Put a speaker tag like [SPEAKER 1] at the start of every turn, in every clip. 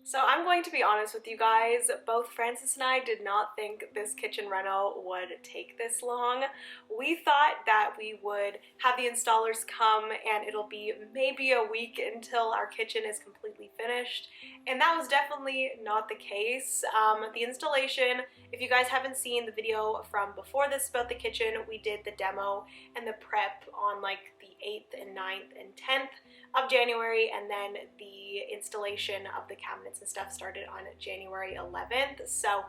[SPEAKER 1] So I'm going to be honest with you guys, both Francis and I did not think this kitchen reno would take this long. We thought that we would have the installers come and it'll be maybe a week until our kitchen is completely finished, and that was definitely not the case. The installation, if you guys haven't seen the video from before this about the kitchen, we did the demo and the prep on like the 8th and 9th and 10th of January, and then the installation of the cabinets and stuff started on January 11th. So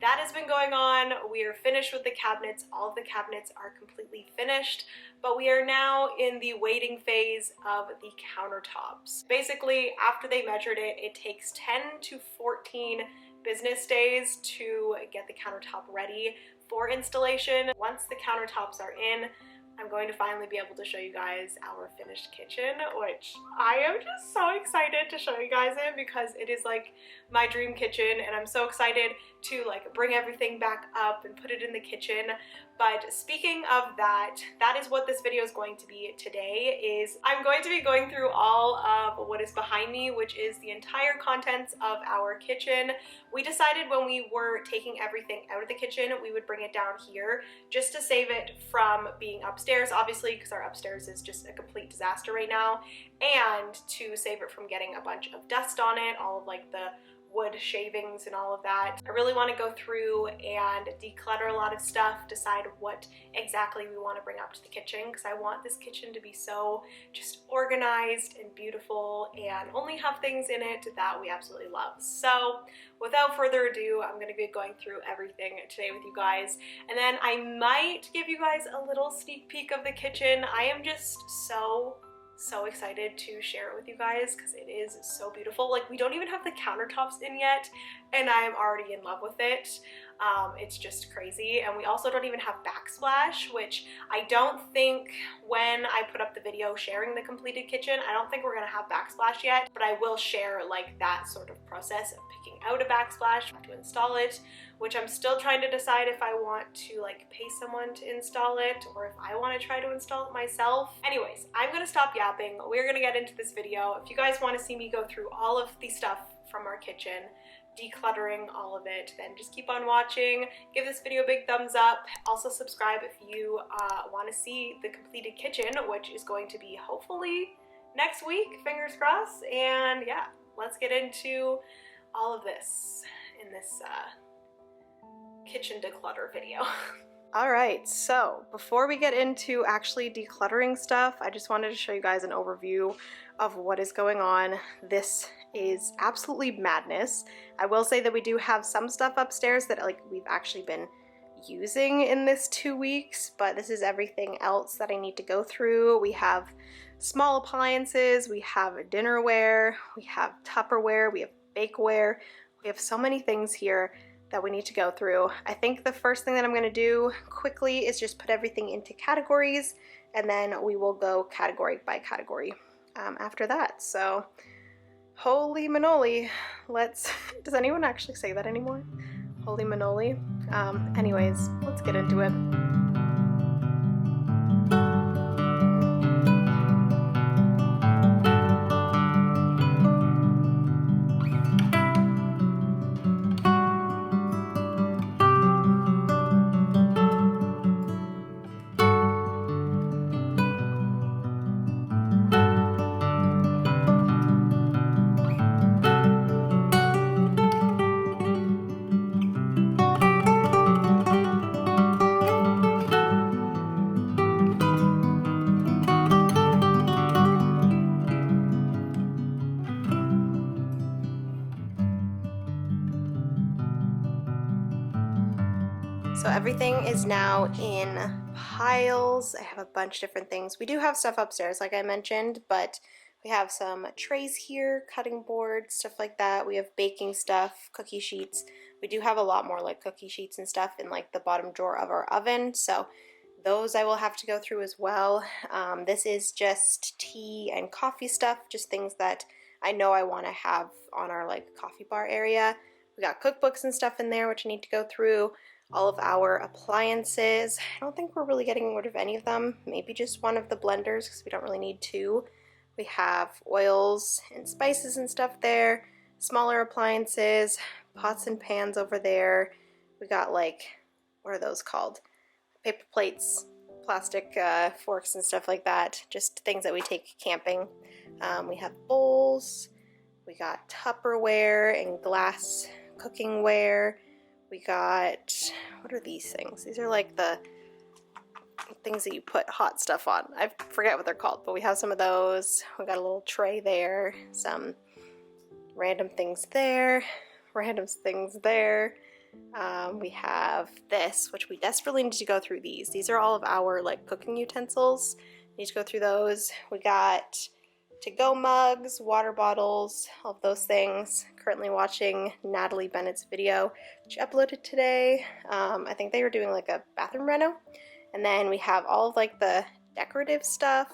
[SPEAKER 1] that has been going on. We are finished with the cabinets. All of the cabinets are completely finished, but we are now in the waiting phase of the countertops. Basically, after they measured it, it takes 10 to 14 business days to get the countertop ready for installation. Once the countertops are in, I'm going to finally be able to show you guys our finished kitchen, which I am just so excited to show you guys in because it is like my dream kitchen, and I'm so excited to like bring everything back up and put it in the kitchen. But speaking of that, that is what this video is going to be today. Is I'm going to be going through all of what is behind me, which is the entire contents of our kitchen. We decided when we were taking everything out of the kitchen, we would bring it down here just to save it from being upstairs, obviously, because our upstairs is just a complete disaster right now, and to save it from getting a bunch of dust on it, all of like the wood shavings and all of that. I really want to go through and declutter a lot of stuff, decide what exactly we want to bring up to the kitchen, because I want this kitchen to be so just organized and beautiful and only have things in it that we absolutely love. So without further ado, I'm going to be going through everything today with you guys, and then I might give you guys a little sneak peek of the kitchen. I am just so excited to share it with you guys because it is so beautiful. Like, we don't even have the countertops in yet and I'm already in love with it. It's just crazy. And we also don't even have backsplash, which I don't think, when I put up the video sharing the completed kitchen, I don't think we're gonna have backsplash yet, but I will share like that sort of process of picking out a backsplash to install it, which I'm still trying to decide if I want to like pay someone to install it or if I want to try to install it myself. Anyways, I'm gonna stop yapping. We're gonna get into this video. If you guys want to see me go through all of the stuff from our kitchen, decluttering all of it, then just keep on watching. Give this video a big thumbs up. Also subscribe if you want to see the completed kitchen, which is going to be hopefully next week, fingers crossed. And yeah, let's get into all of this in this kitchen declutter video. Alright, so before we get into actually decluttering stuff, I just wanted to show you guys an overview of what is going on. This is absolutely madness. I will say that we do have some stuff upstairs that like we've actually been using in this 2 weeks, but this is everything else that I need to go through. We have small appliances, we have dinnerware, we have Tupperware, we have Bakeware, we have so many things here that we need to go through. I think the first thing that I'm going to do quickly is just put everything into categories, and then we will go category by category after that. So holy manoli, let's does anyone actually say that anymore? Holy manoli. Anyways, let's get into it. So everything is now in piles. I have a bunch of different things. We do have stuff upstairs, like I mentioned, but we have some trays here, cutting boards, stuff like that. We have baking stuff, cookie sheets. We do have a lot more like cookie sheets and stuff in like the bottom drawer of our oven, so those I will have to go through as well. This is just tea and coffee stuff, just things that I know I want to have on our like coffee bar area. We got cookbooks and stuff in there, which I need to go through. All of our appliances. I don't think we're really getting rid of any of them. Maybe just one of the blenders because we don't really need two. We have oils and spices and stuff there. smaller appliances, pots and pans over there. We got like, what are those called? Paper plates, plastic forks and stuff like that. Just things that we take camping. We have bowls. We got Tupperware and glass cooking ware. We got, what are these things? These are like the things that you put hot stuff on. I forget what they're called, but we have some of those. We got a little tray there, some random things there, random things there. We have this, which we desperately need to go through these. These are all of our like cooking utensils. Need to go through those. We got to-go mugs, water bottles, all of those things. Currently watching Natalie Bennett's video, which she uploaded today. I think they were doing like a bathroom reno. And then we have all of like the decorative stuff.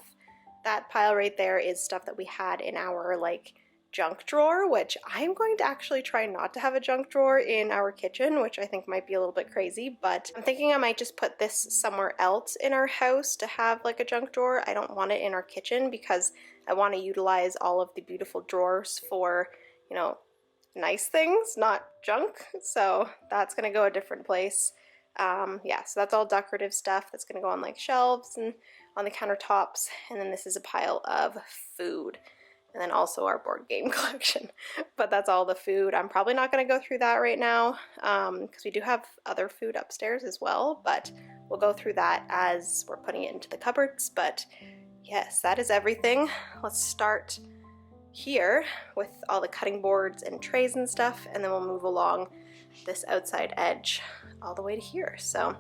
[SPEAKER 1] That pile right there is stuff that we had in our like junk drawer, which I'm going to actually try not to have a junk drawer in our kitchen, which I think might be a little bit crazy, but I'm thinking I might just put this somewhere else in our house to have like a junk drawer. I don't want it in our kitchen because I want to utilize all of the beautiful drawers for, you know, nice things, not junk. So that's going to go a different place. Yeah, so that's all decorative stuff that's going to go on like shelves and on the countertops. And then this is a pile of food. And then also our board game collection. But that's all the food. I'm probably not going to go through that right now because we do have other food upstairs as well. But we'll go through that as we're putting it into the cupboards. But yes, that is everything. Let's start here with all the cutting boards and trays and stuff. And then we'll move along this outside edge all the way to here. So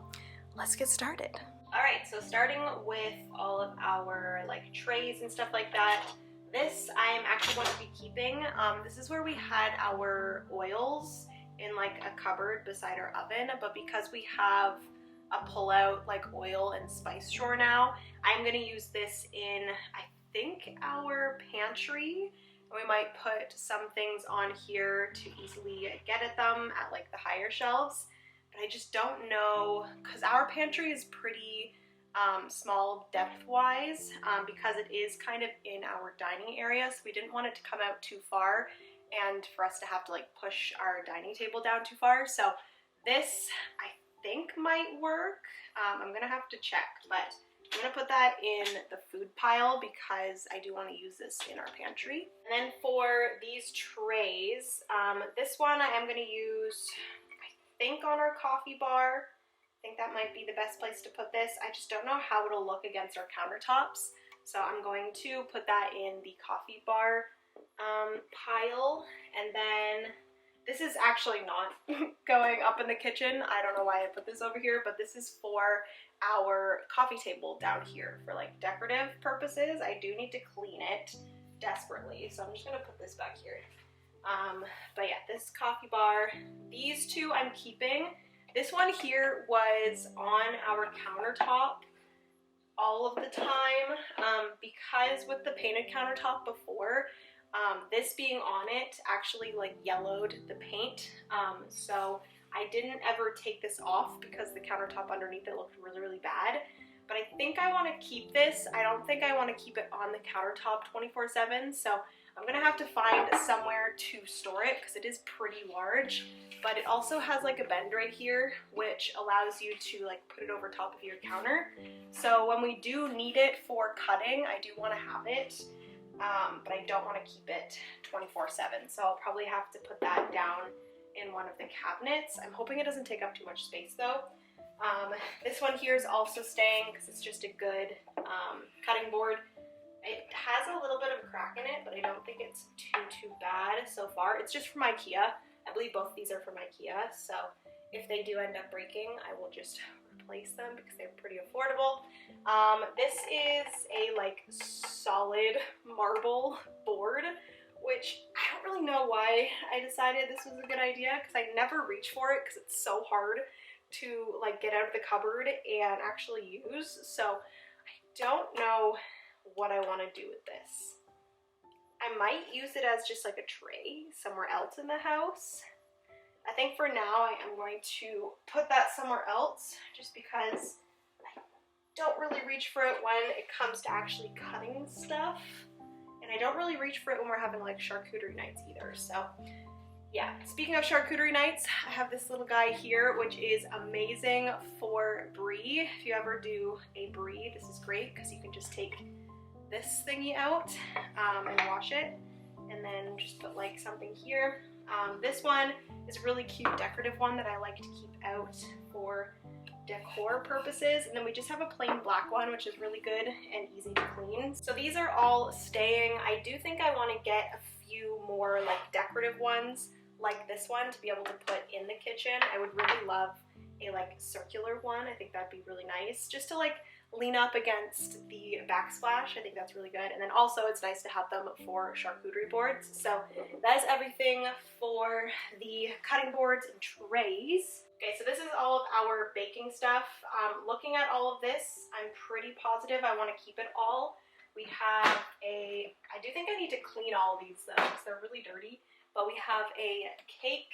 [SPEAKER 1] let's get started. All right, so starting with all of our like trays and stuff like that. This I am actually going to be keeping. This is where we had our oils in like a cupboard beside our oven, but because we have a pull-out like oil and spice drawer now, I'm going to use this in, I think, our pantry. We might put some things on here to easily get at them at like the higher shelves, but I just don't know because our pantry is pretty small depth-wise because it is kind of in our dining area, so we didn't want it to come out too far and for us to have to like push our dining table down too far. So this I think might work. I'm gonna have to check, but I'm gonna put that in the food pile because I do want to use this in our pantry. And then for these trays, this one I am gonna use, I think, on our coffee bar. I think that might be the best place to put this. I just don't know how it'll look against our countertops. So I'm going to put that in the coffee bar pile. And then this is actually not going up in the kitchen. I don't know why I put this over here, but this is for our coffee table down here for like decorative purposes. I do need to clean it desperately. So I'm just gonna put this back here. But yeah, this coffee bar, these two I'm keeping. This one here was on our countertop all of the time because with the painted countertop before, this being on it actually like yellowed the paint. So I didn't ever take this off because the countertop underneath it looked really, really bad. But I think I want to keep this. I don't think I want to keep it on the countertop 24/7. So I'm going to have to find somewhere to store it because it is pretty large. But it also has like a bend right here, which allows you to like put it over top of your counter. So when we do need it for cutting, I do want to have it, but I don't want to keep it 24/7. So I'll probably have to put that down in one of the cabinets. I'm hoping it doesn't take up too much space though. This one here is also staying because it's just a good cutting board. It has a little bit of a crack in it, but I don't think it's too bad so far. It's just from IKEA. I believe both these are from IKEA, so if they do end up breaking, I will just replace them because they're pretty affordable. This is a like solid marble board, which I don't really know why I decided this was a good idea because I never reach for it because it's so hard to like get out of the cupboard and actually use. So I don't know what I want to do with this. I might use it as just like a tray somewhere else in the house. I think for now I am going to put that somewhere else just because I don't really reach for it when it comes to actually cutting stuff. And and I don't really reach for it when we're having like charcuterie nights either. So yeah, speaking of charcuterie nights, I have this little guy here, which is amazing for brie. If you ever do a brie, this is great because you can just take this thingy out and wash it, and then just put like something here. This one is a really cute decorative one that I like to keep out for decor purposes, and then we just have a plain black one, which is really good and easy to clean. So these are all staying. I do think I want to get a few more like decorative ones like this one to be able to put in the kitchen. I would really love a like circular one. I think that'd be really nice just to like lean up against the backsplash. I think that's really good. And then also it's nice to have them for charcuterie boards. So that is everything for the cutting boards and trays. Okay, so this is all of our baking stuff. Looking at all of this, I'm pretty positive I want to keep it all. We have I do think I need to clean all of these though because they're really dirty, but we have a cake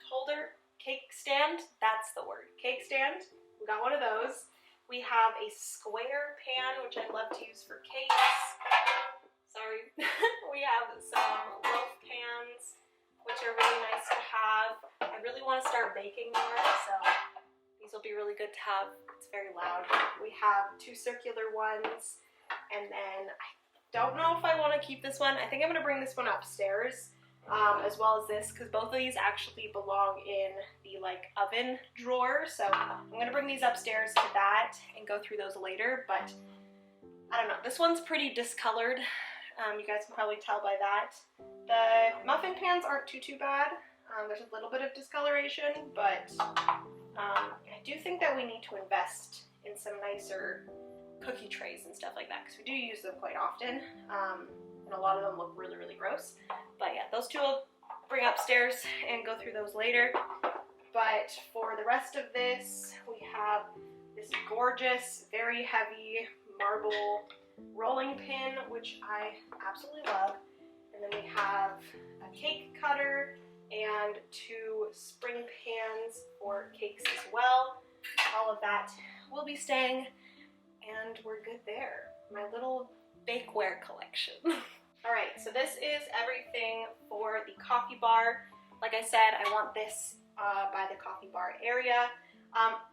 [SPEAKER 1] holder, cake stand, that's the word, cake stand. We got one of those. We have a square pan, which I love to use for cakes. Sorry. We have some loaf pans, which are really nice to have. I really want to start baking more, so these will be really good to have. It's very loud. We have two circular ones, and then I don't know if I want to keep this one. I think I'm going to bring this one upstairs. As well as this, because both of these actually belong in the like oven drawer, so I'm gonna bring these upstairs to that and go through those later. But I don't know, this one's pretty discolored. You guys can probably tell by that. The muffin pans aren't too bad. There's a little bit of discoloration, but I do think that we need to invest in some nicer cookie trays and stuff like that, because we do use them quite often. And a lot of them look really, really gross. But yeah, those two I'll bring upstairs and go through those later. But for the rest of this, we have this gorgeous, very heavy marble rolling pin, which I absolutely love. And then we have a cake cutter and two spring pans for cakes as well. All of that will be staying, and we're good there. My little bakeware collection. Alright, so this is everything for the coffee bar. Like I said, I want this by the coffee bar area.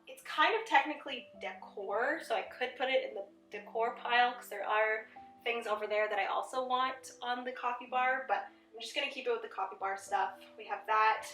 [SPEAKER 1] It's kind of technically decor, so I could put it in the decor pile because there are things over there that I also want on the coffee bar, but I'm just going to keep it with the coffee bar stuff. We have that.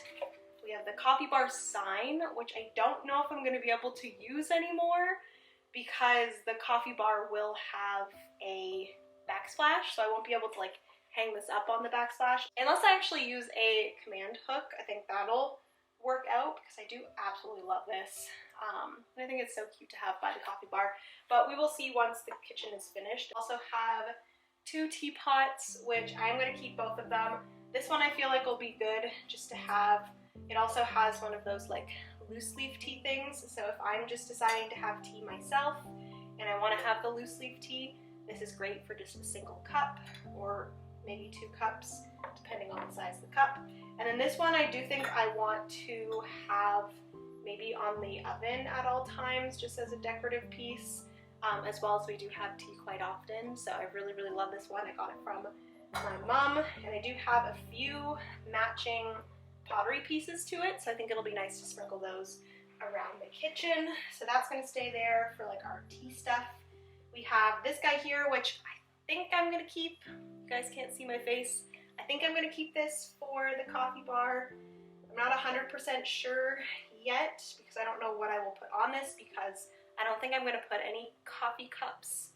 [SPEAKER 1] We have the coffee bar sign, which I don't know if I'm going to be able to use anymore because the coffee bar will have a backsplash, so I won't be able to like hang this up on the backsplash unless I actually use a command hook. I think that'll work out because I do absolutely love this, and I think it's so cute to have by the coffee bar, but we will see once the kitchen is finished. Also have two teapots, which I'm going to keep both of them. This one I feel like will be good just to have. It also has one of those like loose leaf tea things, so if I'm just deciding to have tea myself and I want to have the loose leaf tea, this is great for just a single cup or maybe 2 cups, depending on the size of the cup. And then this one I do think I want to have maybe on the oven at all times, just as a decorative piece, as well as we do have tea quite often. So I really, really love this one. I got it from my mom, and I do have a few matching pottery pieces to it, so I think it'll be nice to sprinkle those around the kitchen. So that's going to stay there for like our tea stuff. We have this guy here, which I think I'm going to keep. You guys can't see my face. I think I'm going to keep this for the coffee bar. I'm not 100% sure yet because I don't know what I will put on this, because I don't think I'm going to put any coffee cups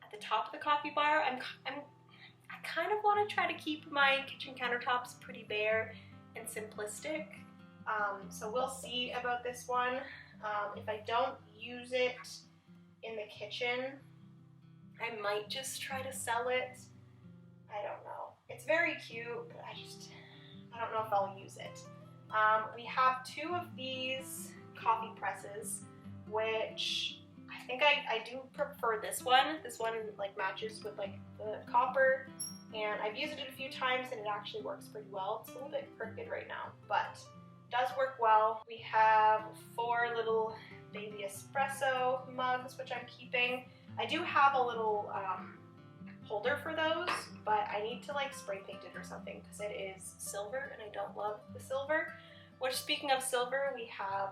[SPEAKER 1] at the top of the coffee bar. I kind of want to try to keep my kitchen countertops pretty bare and simplistic. So we'll see about this one. If I don't use it in the kitchen, I might just try to sell it. I don't know. It's very cute, but I don't know if I'll use it. We have 2 of these coffee presses, which I think I do prefer this one. This one like matches with like the copper, and I've used it a few times and it actually works pretty well. It's a little bit crooked right now, but it does work well. We have 4 little baby espresso mugs, which I'm keeping. I do have a little holder for those, but I need to like spray paint it or something because it is silver and I don't love the silver. Which, speaking of silver, we have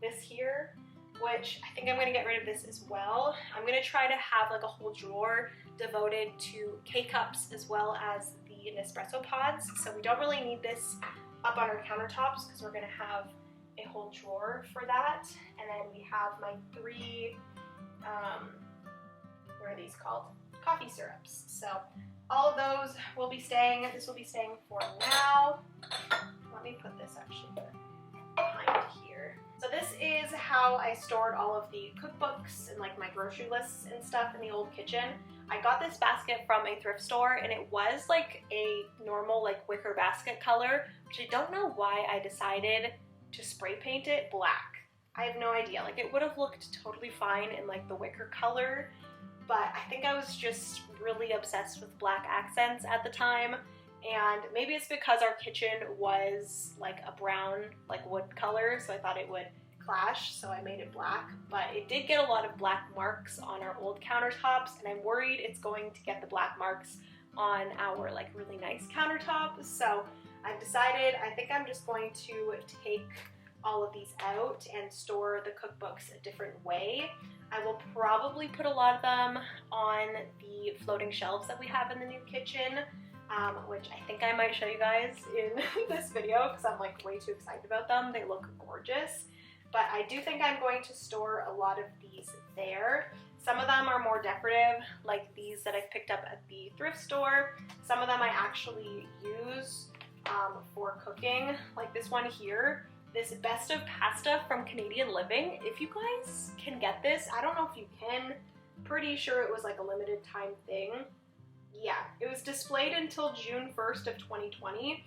[SPEAKER 1] this here, which I think I'm going to get rid of this as well. I'm going to try to have like a whole drawer devoted to K-cups as well as the Nespresso pods. So we don't really need this up on our countertops because we're going to have a whole drawer for that. And then we have my 3, what are these called? Coffee syrups. So all of those will be staying. This will be staying for now. Let me put this actually behind here. So this is how I stored all of the cookbooks and like my grocery lists and stuff in the old kitchen. I got this basket from a thrift store and it was like a normal like wicker basket color, which I don't know why I decided to spray paint it black. I have no idea. Like it would have looked totally fine in like the wicker color, but I think I was just really obsessed with black accents at the time. And maybe it's because our kitchen was like a brown, like wood color, so I thought it would clash, so I made it black. But it did get a lot of black marks on our old countertops, and I'm worried it's going to get the black marks on our like really nice countertops. So I've decided I think I'm just going to take all of these out and store the cookbooks a different way. I will probably put a lot of them on the floating shelves that we have in the new kitchen. Which I think I might show you guys in this video because I'm like way too excited about them. They look gorgeous. But I do think I'm going to store a lot of these there. Some of them are more decorative, like these that I've picked up at the thrift store. Some of them I actually use for cooking, like this one here. This Best of Pasta from Canadian Living. If you guys can get this, I don't know if you can. Pretty sure it was like a limited time thing. Yeah, it was displayed until June 1st of 2020,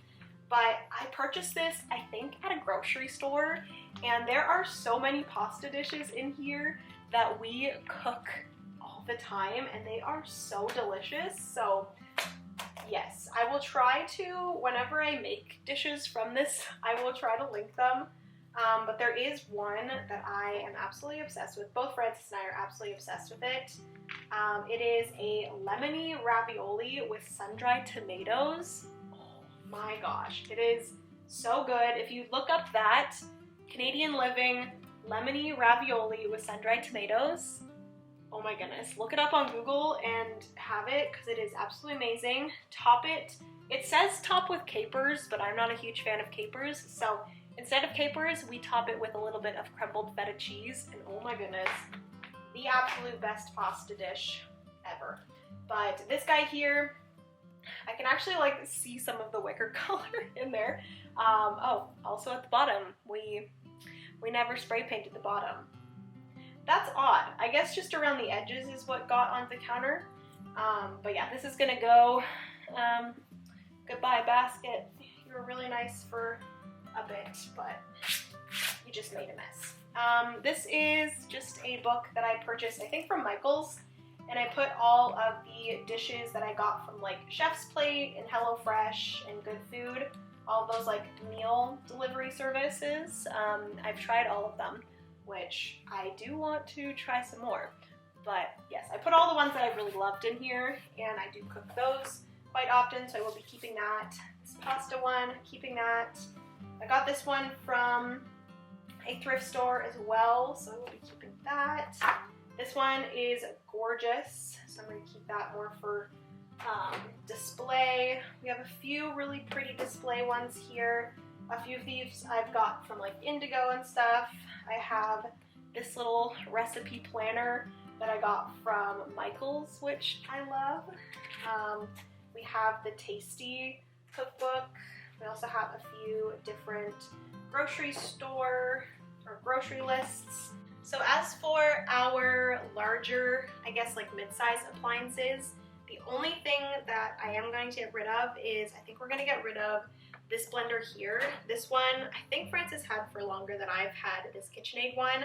[SPEAKER 1] but I purchased this, I think, at a grocery store, and there are so many pasta dishes in here that we cook all the time, and they are so delicious. So yes, I will try to, whenever I make dishes from this, I will try to link them. But there is one that I am absolutely obsessed with. Both Francis and I are absolutely obsessed with it. It is a lemony ravioli with sun-dried tomatoes. Oh my gosh, it is so good. If you look up that, Canadian Living lemony ravioli with sun-dried tomatoes, oh my goodness, look it up on Google and have it because it is absolutely amazing. Top it. It says top with capers, but I'm not a huge fan of capers, so instead of capers, we top it with a little bit of crumbled feta cheese, and oh my goodness, the absolute best pasta dish ever. But this guy here, I can actually like see some of the wicker color in there. Oh, also at the bottom, we never spray painted the bottom. That's odd. I guess just around the edges is what got on the counter. But yeah, this is gonna go. Goodbye basket. You were really nice for a bit, but you just made a mess. This is just a book that I purchased, I think from Michael's, and I put all of the dishes that I got from like Chef's Plate and HelloFresh and Good Food, all of those like meal delivery services. I've tried all of them, which I do want to try some more. But yes, I put all the ones that I really loved in here, and I do cook those quite often, so I will be keeping that. This pasta one, keeping that. I got this one from a thrift store as well, so I will be keeping that. This one is gorgeous, so I'm going to keep that more for display. We have a few really pretty display ones here. A few of these I've got from like Indigo and stuff. I have this little recipe planner that I got from Michael's, which I love. We have the Tasty cookbook. We also have a few different grocery store or grocery lists. So as for our larger, I guess like mid-size appliances, the only thing that I am going to get rid of is, I think we're going to get rid of this blender here. This one, I think Francis had for longer than I've had this KitchenAid one.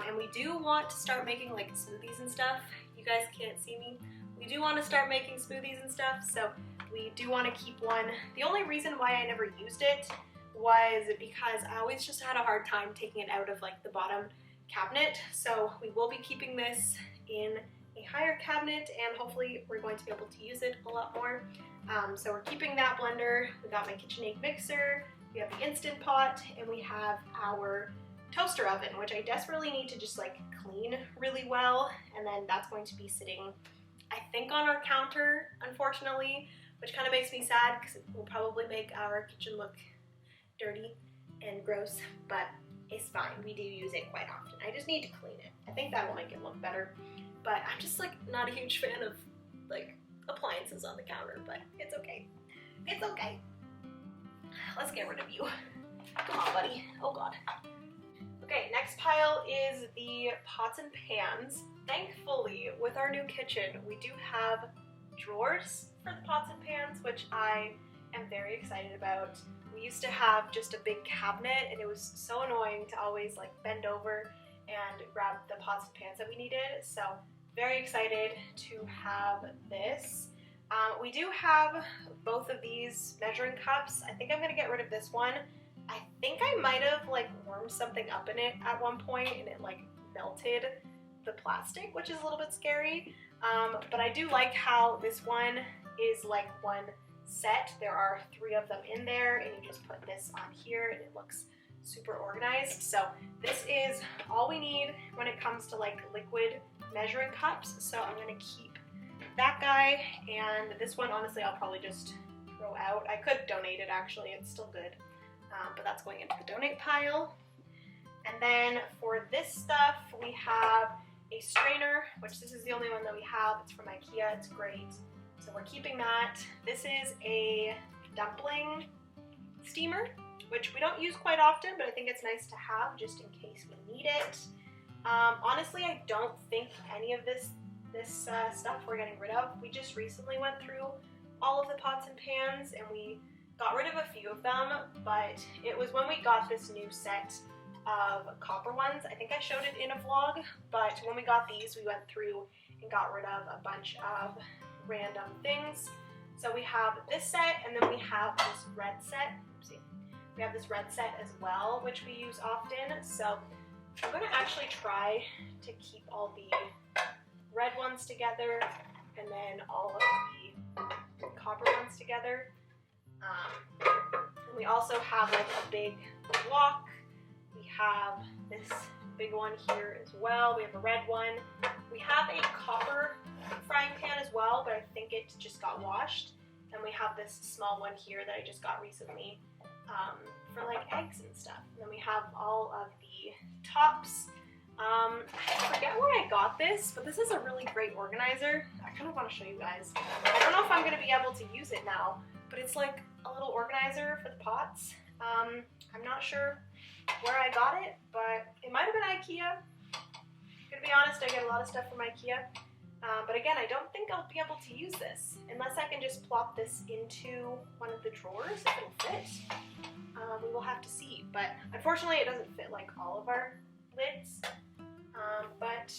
[SPEAKER 1] And we do want to start making like smoothies and stuff. You guys can't see me. We do want to start making smoothies and stuff, so we do want to keep one. The only reason why I never used it was because I always just had a hard time taking it out of like the bottom cabinet. So we will be keeping this in a higher cabinet, and hopefully we're going to be able to use it a lot more. So we're keeping that blender. We got my KitchenAid mixer, we have the Instant Pot, and we have our toaster oven, which I desperately need to just like clean really well, and then that's going to be sitting, I think, on our counter, unfortunately, which kind of makes me sad because it will probably make our kitchen look dirty and gross, but it's fine. We do use it quite often. I just need to clean it. I think that will make it look better, but I'm just like not a huge fan of like appliances on the counter, but it's okay. It's okay. Let's get rid of you. Come on, buddy. Oh God. Okay, next pile is the pots and pans. Thankfully, with our new kitchen, we do have drawers for the pots and pans, which I am very excited about. We used to have just a big cabinet, and it was so annoying to always like bend over and grab the pots and pans that we needed. So very excited to have this. We do have both of these measuring cups. I think I'm gonna get rid of this one. I think I might have like warmed something up in it at one point and it like melted the plastic, which is a little bit scary. But I do like how this one is like one set. There are 3 of them in there, and you just put this on here and it looks super organized. So this is all we need when it comes to like liquid measuring cups. So I'm gonna keep that guy, and this one honestly I'll probably just throw out. I could donate it actually, it's still good, but that's going into the donate pile. And then for this stuff we have a strainer, which this is the only one that we have. It's from IKEA, it's great. So we're keeping that. This is a dumpling steamer, which we don't use quite often, but I think it's nice to have just in case we need it. Honestly, I don't think any of this stuff we're getting rid of. We just recently went through all of the pots and pans and we got rid of a few of them, but it was when we got this new set of copper ones. I think I showed it in a vlog, but when we got these, we went through and got rid of a bunch of random things. So we have this set, and then we have this red set. Oopsie. We have this red set as well, which we use often. So I'm gonna actually try to keep all the red ones together and then all of the copper ones together. And we also have like a big wok. We have this big one here as well. We have a red one. We have a copper frying pan as well, but I think it just got washed. And we have this small one here that I just got recently for like eggs and stuff. And then we have all of the tops. I forget where I got this, but this is a really great organizer. I kind of want to show you guys. I don't know if I'm going to be able to use it now, but it's like a little organizer for the pots. I'm not sure where I got it, but it might have been IKEA. To be honest, I get a lot of stuff from IKEA. But again, I don't think I'll be able to use this unless I can just plop this into one of the drawers if it'll fit. We will have to see, but unfortunately it doesn't fit like all of our lids. But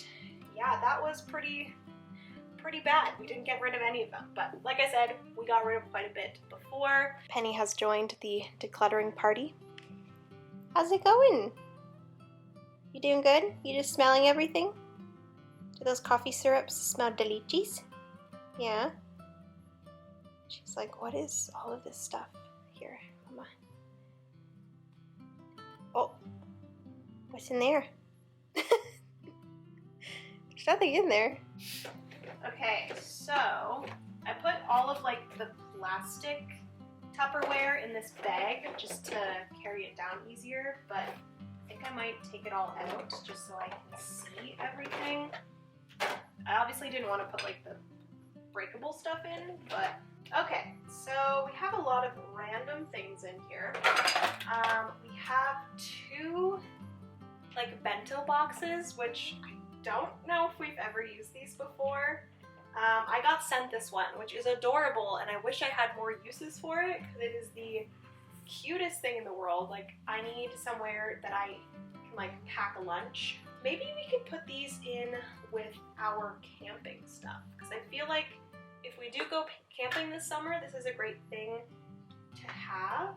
[SPEAKER 1] yeah, that was pretty bad. We didn't get rid of any of them, but like I said, we got rid of quite a bit before. Penny has joined the decluttering party. How's it going? You doing good? You just smelling everything? Do those coffee syrups smell delicious? Yeah. She's like, what is all of this stuff here, Mama? Oh, what's in there? There's nothing in there. Okay, so I put all of like the plastic Tupperware in this bag just to carry it down easier, but I think I might take it all out just so I can see everything. I obviously didn't want to put like the breakable stuff in, but okay, so we have a lot of random things in here. We have 2 like bento boxes, which I don't know if we've ever used these before. I got sent this one, which is adorable, and I wish I had more uses for it because it is the cutest thing in the world. Like, I need somewhere that I can like pack a lunch. Maybe we could put these in with our camping stuff, because I feel like if we do go camping this summer, this is a great thing to have.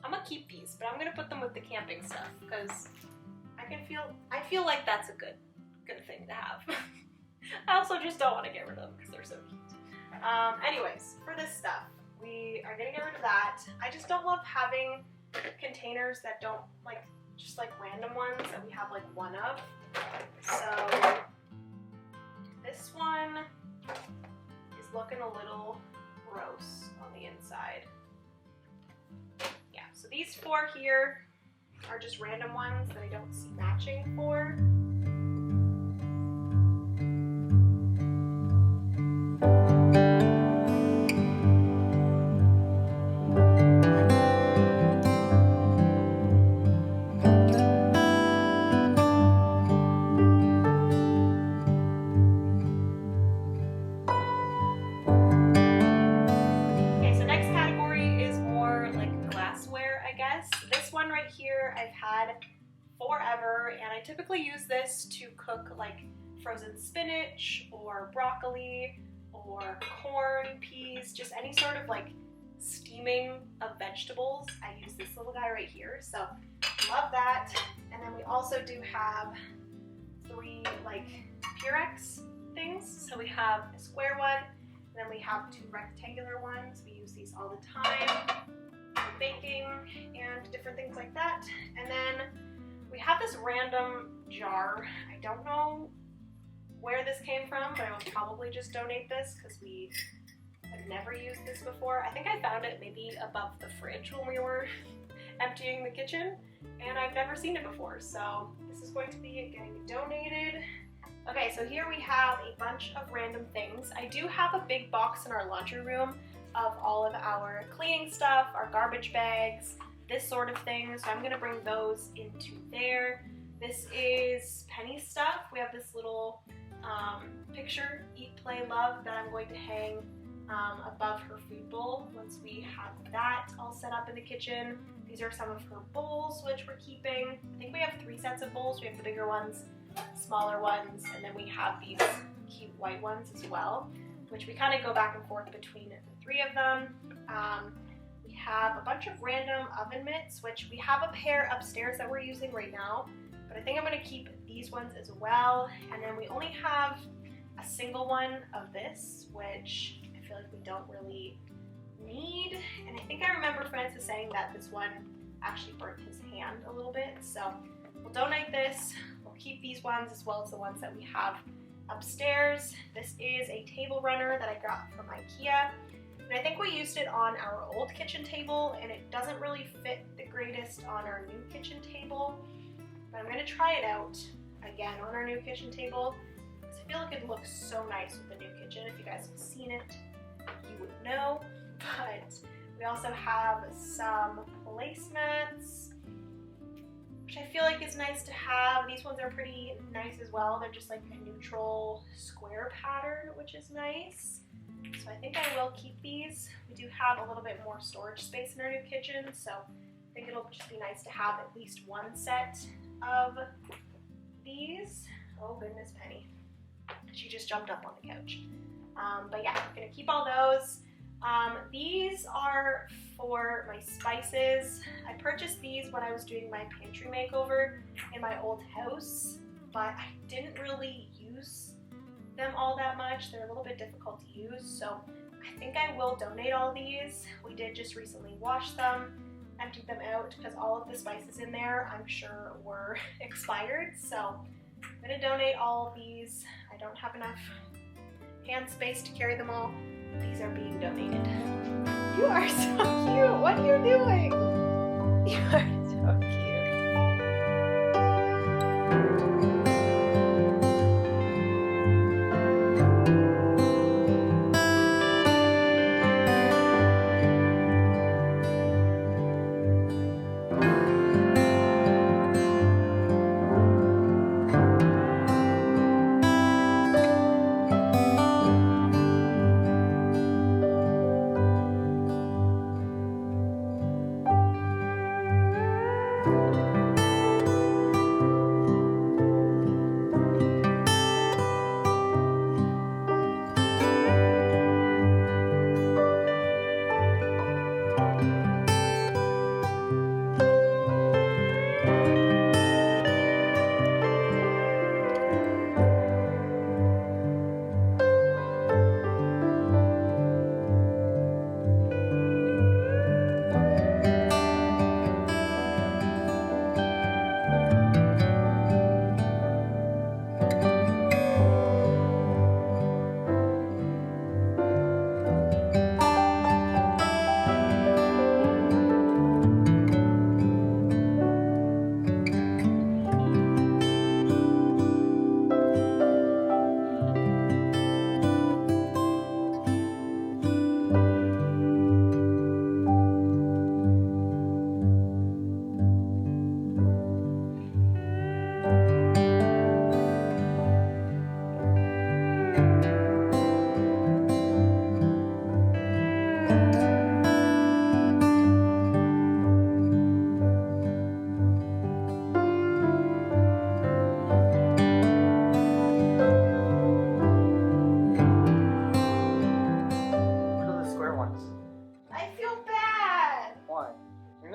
[SPEAKER 1] I'm gonna keep these, but I'm gonna put them with the camping stuff because I feel like that's a good thing to have. I also just don't want to get rid of them because they're so cute. Anyways, for this stuff, we are gonna get rid of that. I just don't love having containers that don't just random ones that we have one of. So this one is looking a little gross on the inside. Yeah, so these 4 here are just random ones that I don't see matching for. I've had forever, and I typically use this to cook frozen spinach or broccoli or corn, peas, just any sort of steaming of vegetables. I use this little guy right here, so love that. And then we also do have 3 Purex things. So we have a square one, and then we have 2 rectangular ones. We use these all the time. Baking and different things like that. And then we have this random jar. I don't know where this came from, but I will probably just donate this because we have never used this before. I think I found it maybe above the fridge when we were emptying the kitchen, and I've never seen it before, so this is going to be getting donated. Okay, so here we have a bunch of random things. I do have a big box in our laundry room of all of our cleaning stuff, our garbage bags, this sort of thing. So I'm gonna bring those into there. This is Penny's stuff. We have this little picture, Eat, Play, Love, that I'm going to hang above her food bowl once we have that all set up in the kitchen. These are some of her bowls, which we're keeping. I think we have 3 sets of bowls. We have the bigger ones, smaller ones, and then we have these cute white ones as well, which we kind of go back and forth between the 3 of them. We have a bunch of random oven mitts, which we have a pair upstairs that we're using right now, but I think I'm going to keep these ones as well. And then we only have a single one of this, which I feel like we don't really need. And I think I remember Francis saying that this one actually burnt his hand a little bit, so we'll donate this. We'll keep these ones as well as the ones that we have upstairs. This is a table runner that I got from IKEA, and I think we used it on our old kitchen table, and it doesn't really fit the greatest on our new kitchen table, but I'm going to try it out again on our new kitchen table because I feel like it looks so nice with the new kitchen. If you guys have seen it, you would know. But we also have some placemats, which I feel like is nice to have. These ones are pretty nice as well. They're just like a neutral square pattern, which is nice. So I think I will keep these. We do have a little bit more storage space in our new kitchen, so I think it'll just be nice to have at least one set of these. Oh goodness, Penny. She just jumped up on the couch. But yeah, I'm gonna keep all those. These are for my spices. I purchased these when I was doing my pantry makeover in my old house, but I didn't really use them all that much. They're a little bit difficult to use, so I think I will donate all these. We did just recently wash them, emptied them out because all of the spices in there I'm sure were expired, so I'm gonna donate all of these. I don't have enough hand space to carry them all. These are being donated. You are so cute. What are you doing? You are so cute.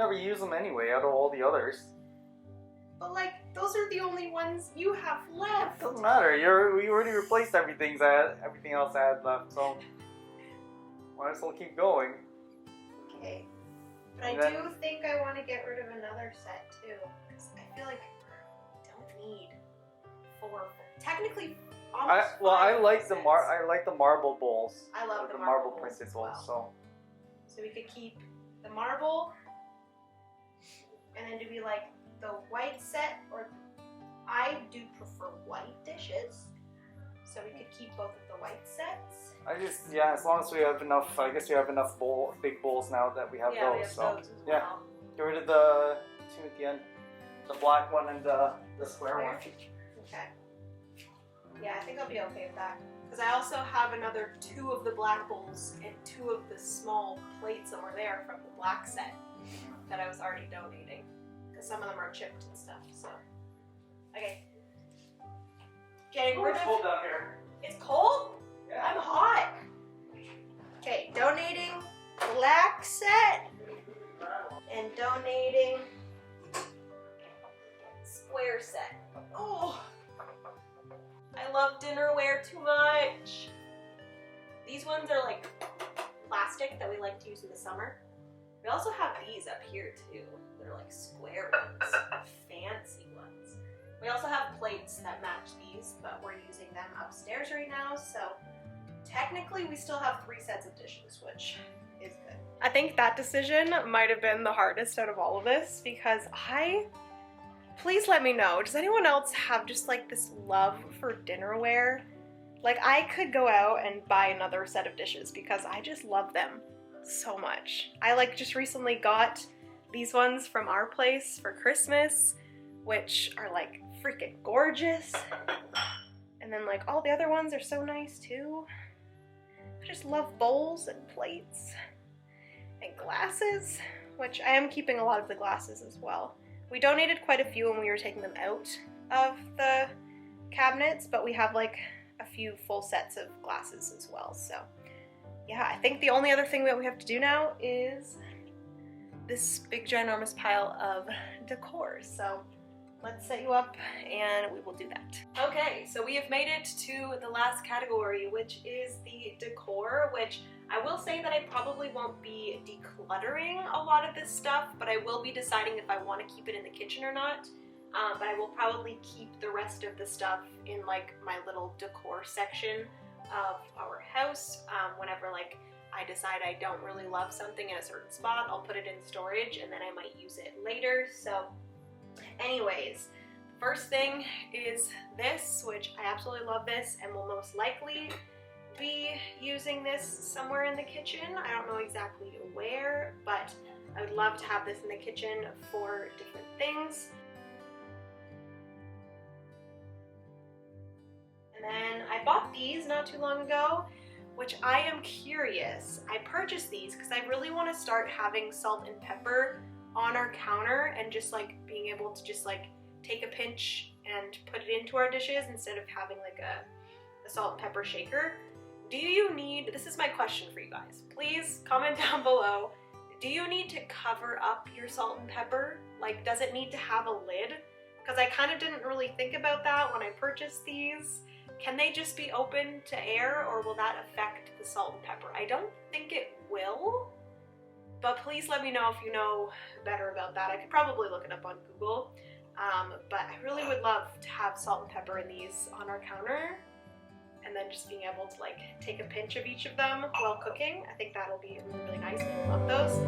[SPEAKER 2] never use them anyway out of all the others.
[SPEAKER 1] But like, those are the only ones you have left.
[SPEAKER 2] Doesn't matter. We already replaced everything else I had left, so might as well keep going.
[SPEAKER 1] Okay. But I do think I want to get rid of another set too, because I feel like I don't need 4. Technically, almost
[SPEAKER 2] I like
[SPEAKER 1] sets.
[SPEAKER 2] I like the marble bowls.
[SPEAKER 1] I love
[SPEAKER 2] the
[SPEAKER 1] the
[SPEAKER 2] marble
[SPEAKER 1] bowls
[SPEAKER 2] printed
[SPEAKER 1] as
[SPEAKER 2] bowls.
[SPEAKER 1] well. So we could keep the marble, and then do we like the white set, or I do prefer white dishes, so we could keep both of the white sets.
[SPEAKER 2] As long as we have enough, I guess we have enough big bowls now that we have
[SPEAKER 1] Yeah,
[SPEAKER 2] those.
[SPEAKER 1] we have
[SPEAKER 2] so
[SPEAKER 1] those as
[SPEAKER 2] yeah,
[SPEAKER 1] well.
[SPEAKER 2] get rid of the two at the end, the black one and the square one.
[SPEAKER 1] Okay. Yeah, I think I'll be okay with that. Because I also have another 2 of the black bowls and 2 of the small plates over there from the black set that I was already donating. Because some of them are chipped and stuff, so. Okay. Getting rid of...
[SPEAKER 2] It's cold down here.
[SPEAKER 1] It's cold?
[SPEAKER 2] Yeah.
[SPEAKER 1] I'm hot. Okay, donating black set and donating square set. Oh, I love dinnerware too much. These ones are like plastic that we like to use in the summer. We also have these up here too. They're like square ones, fancy ones. We also have plates that match these, but we're using them upstairs right now, so technically we still have 3 sets of dishes, which is good. I think that decision might have been the hardest out of all of this, because please let me know, does anyone else have just like this love for dinnerware? Like, I could go out and buy another set of dishes because I just love them so much. I like just recently got these ones from our place for Christmas, which are like freaking gorgeous. And then like all the other ones are so nice too. I just love bowls and plates and glasses, which I am keeping a lot of the glasses as well. We donated quite a few when we were taking them out of the cabinets, but we have like a few full sets of glasses as well. So yeah, I think the only other thing that we have to do now is this big ginormous pile of decor. So let's set you up and we will do that. Okay, so we have made it to the last category, which is the decor, which I will say that I probably won't be decluttering a lot of this stuff, but I will be deciding if I want to keep it in the kitchen or not. But I will probably keep the rest of the stuff in like my little decor section of our house. Whenever like I decide I don't really love something in a certain spot, I'll put it in storage and then I might use it later. So anyways, the first thing is this, which I absolutely love this and will most likely be using this somewhere in the kitchen. I don't know exactly where, but I would love to have this in the kitchen for different things. And then I bought these not too long ago, which I am curious. I purchased these because I really want to start having salt and pepper on our counter and just like being able to just like take a pinch and put it into our dishes instead of having like a salt and pepper shaker. Do you need, this is my question for you guys, please comment down below, do you need to cover up your salt and pepper? Like, does it need to have a lid? Because I kind of didn't really think about that when I purchased these. Can they just be open to air, or will that affect the salt and pepper? I don't think it will, but please let me know if you know better about that. I could probably look it up on Google, but I really would love to have salt and pepper in these on our counter, and then just being able to like take a pinch of each of them while cooking. I think that'll be really, really nice. I love those.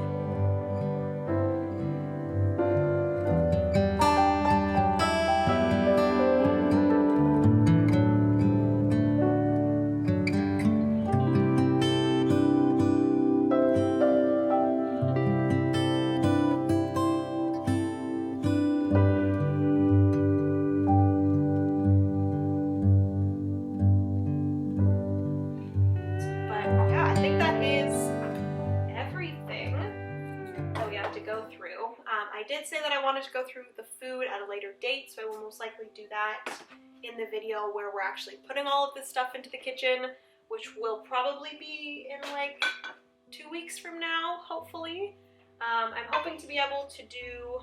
[SPEAKER 1] I did say that I wanted to go through the food at a later date, so I will most likely do that in the video where we're actually putting all of this stuff into the kitchen, which will probably be in like 2 weeks from now, hopefully. I'm hoping to be able to do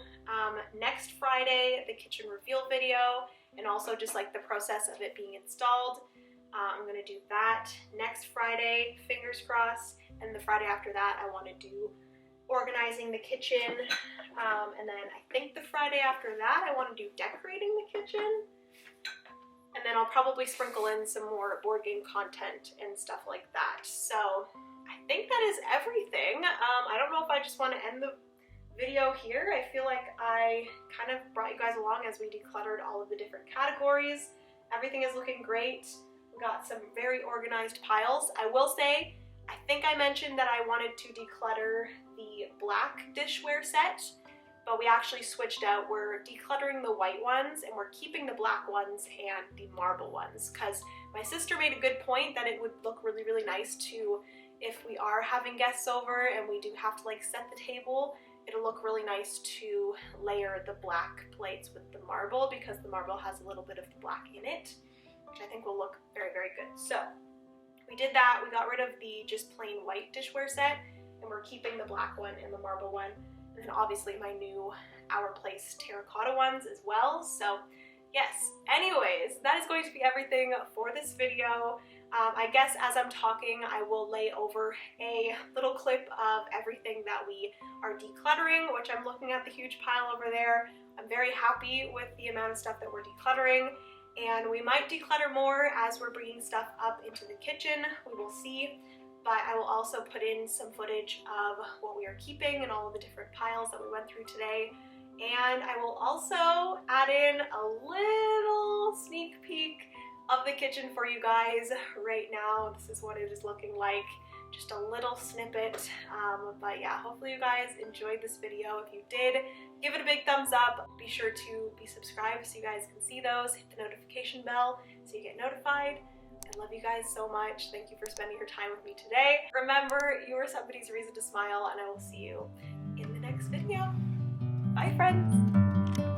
[SPEAKER 1] next Friday the kitchen reveal video and also just like the process of it being installed. I'm going to do that next Friday, fingers crossed, and the Friday after that I want to do organizing the kitchen, and then I think the Friday after that I want to do decorating the kitchen, and then I'll probably sprinkle in some more board game content and stuff like that. So I think that is everything. I don't know if I just want to end the video here. I feel like I kind of brought you guys along as we decluttered all of the different categories. Everything is looking great. We got some very organized piles. I will say, I think I mentioned that I wanted to declutter the black dishware set, but we actually switched out. We're decluttering the white ones and we're keeping the black ones and the marble ones, because my sister made a good point that it would look really, really nice to, if we are having guests over and we do have to like set the table, it'll look really nice to layer the black plates with the marble, because the marble has a little bit of the black in it, which I think will look very, very good. So we did that. We got rid of the just plain white dishware set and we're keeping the black one and the marble one, and then obviously my new Our Place terracotta ones as well. So yes, anyways, that is going to be everything for this video. I guess as I'm talking, I will lay over a little clip of everything that we are decluttering, which I'm looking at the huge pile over there. I'm very happy with the amount of stuff that we're decluttering, and we might declutter more as we're bringing stuff up into the kitchen. We will see, but I will also put in some footage of what we are keeping and all of the different piles that we went through today. And I will also add in a little sneak peek of the kitchen for you guys right now. This is what it is looking like, just a little snippet, but yeah, hopefully you guys enjoyed this video. If you did, give it a big thumbs up. Be sure to be subscribed so you guys can see those. Hit the notification bell so you get notified. I love you guys so much. Thank you for spending your time with me today. Remember, you are somebody's reason to smile, and I will see you in the next video. Bye, friends.